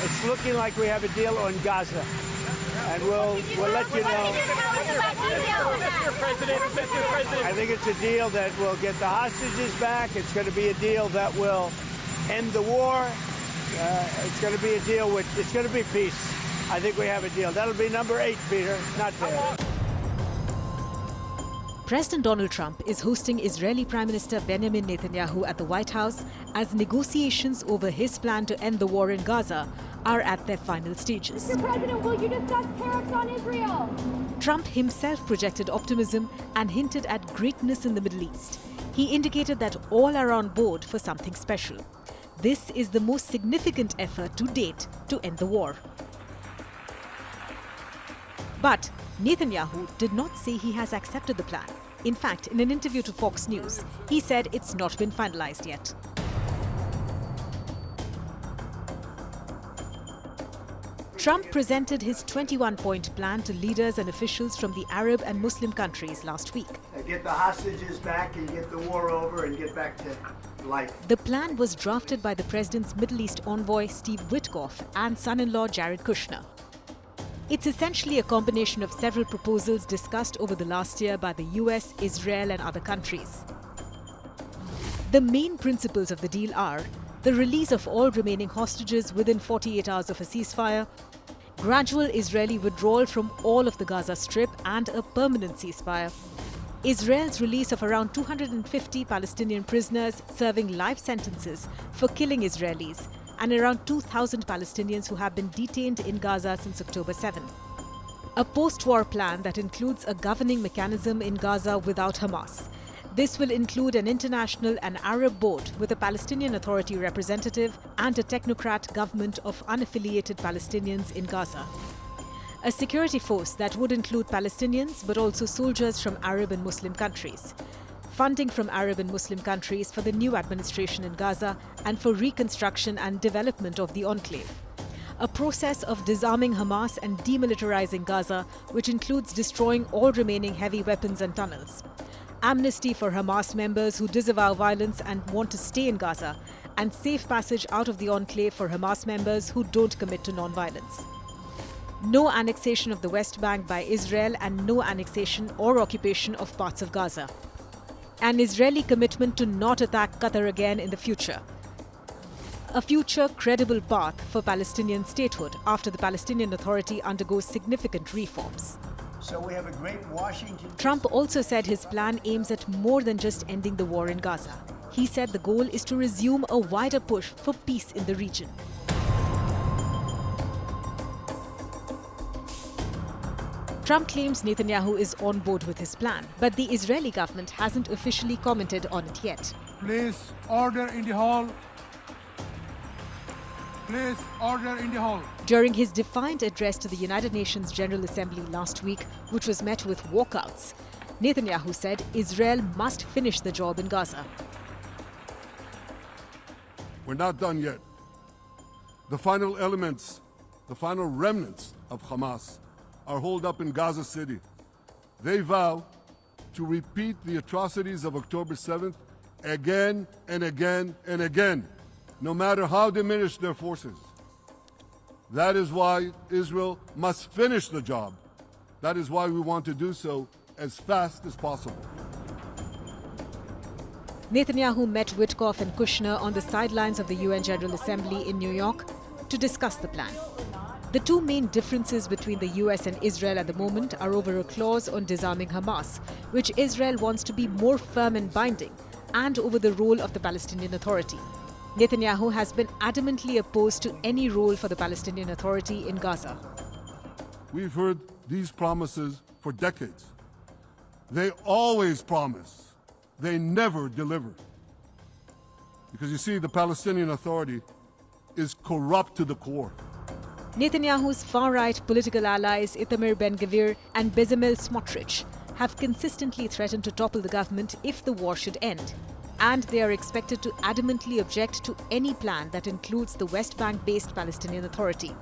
It's looking like we have a deal on Gaza, and we'll let you know. I think it's a deal that will get the hostages back. It's going to be a deal that will end the war. It's going to be a deal it's going to be peace. I think we have a deal. That'll be number 8, Peter, not bad. President Donald Trump is hosting Israeli Prime Minister Benjamin Netanyahu at the White House as negotiations over his plan to end the war in Gaza are at their final stages. Mr. President, will you discuss tariffs on Israel? Trump himself projected optimism and hinted at greatness in the Middle East. He indicated that all are on board for something special. This is the most significant effort to date to end the war. But Netanyahu did not say he has accepted the plan. In fact, in an interview to Fox News, he said it's not been finalized yet. Trump presented his 21-point plan to leaders and officials from the Arab and Muslim countries last week. Get the hostages back and get the war over and get back to life. The plan was drafted by the president's Middle East envoy Steve Witkoff and son-in-law Jared Kushner. It's essentially a combination of several proposals discussed over the last year by the US, Israel and other countries. The main principles of the deal are the release of all remaining hostages within 48 hours of a ceasefire, gradual Israeli withdrawal from all of the Gaza Strip and a permanent ceasefire, Israel's release of around 250 Palestinian prisoners serving life sentences for killing Israelis, and around 2,000 Palestinians who have been detained in Gaza since October 7. A post-war plan that includes a governing mechanism in Gaza without Hamas. This will include an international and Arab board with a Palestinian Authority representative and a technocrat government of unaffiliated Palestinians in Gaza. A security force that would include Palestinians but also soldiers from Arab and Muslim countries. Funding from Arab and Muslim countries for the new administration in Gaza and for reconstruction and development of the enclave. A process of disarming Hamas and demilitarizing Gaza, which includes destroying all remaining heavy weapons and tunnels. Amnesty for Hamas members who disavow violence and want to stay in Gaza, and safe passage out of the enclave for Hamas members who don't commit to non-violence. No annexation of the West Bank by Israel and no annexation or occupation of parts of Gaza. An Israeli commitment to not attack Qatar again in the future. A future credible path for Palestinian statehood after the Palestinian Authority undergoes significant reforms. So we have a great Washington. Trump also said his plan aims at more than just ending the war in Gaza. He said the goal is to resume a wider push for peace in the region. Trump claims Netanyahu is on board with his plan, but the Israeli government hasn't officially commented on it yet. Please, order in the hall. Please, order in the hall. During his defiant address to the United Nations General Assembly last week, which was met with walkouts, Netanyahu said Israel must finish the job in Gaza. We're not done yet. The final elements, the final remnants of Hamas are holed up in Gaza City. They vow to repeat the atrocities of October 7th again and again and again, no matter how diminished their forces. That is why Israel must finish the job. That is why we want to do so as fast as possible. Netanyahu met Witkoff and Kushner on the sidelines of the UN General Assembly in New York to discuss the plan. The two main differences between the US and Israel at the moment are over a clause on disarming Hamas, which Israel wants to be more firm and binding, and over the role of the Palestinian Authority. Netanyahu has been adamantly opposed to any role for the Palestinian Authority in Gaza. We've heard these promises for decades. They always promise. They never deliver. Because you see, the Palestinian Authority is corrupt to the core. Netanyahu's far-right political allies Itamar Ben-Gvir and Bezalel Smotrich have consistently threatened to topple the government if the war should end. And they are expected to adamantly object to any plan that includes the West Bank-based Palestinian Authority.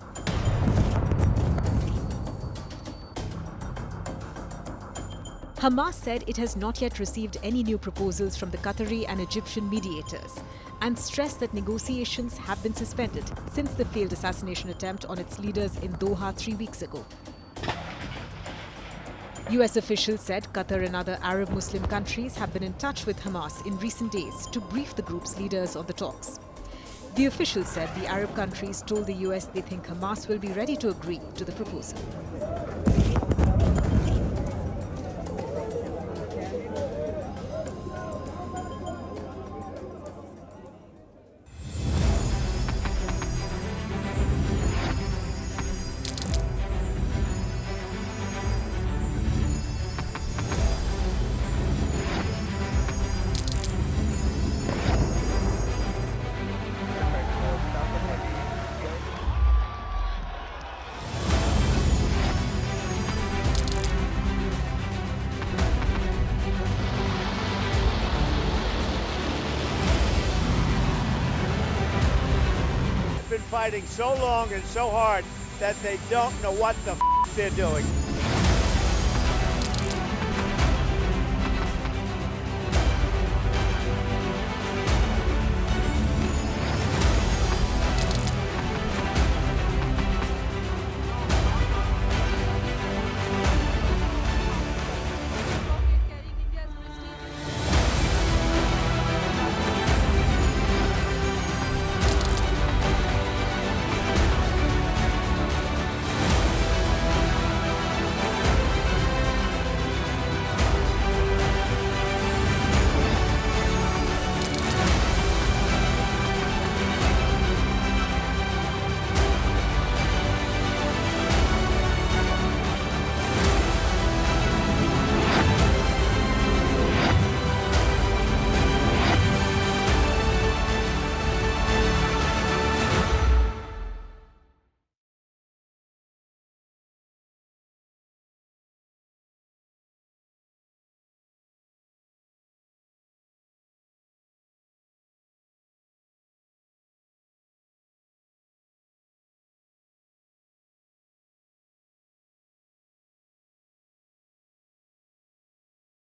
Hamas said it has not yet received any new proposals from the Qatari and Egyptian mediators, and stressed that negotiations have been suspended since the failed assassination attempt on its leaders in Doha 3 weeks ago. US officials said Qatar and other Arab Muslim countries have been in touch with Hamas in recent days to brief the group's leaders on the talks. The officials said the Arab countries told the US they think Hamas will be ready to agree to the proposal. Been fighting so long and so hard that they don't know what the they're doing.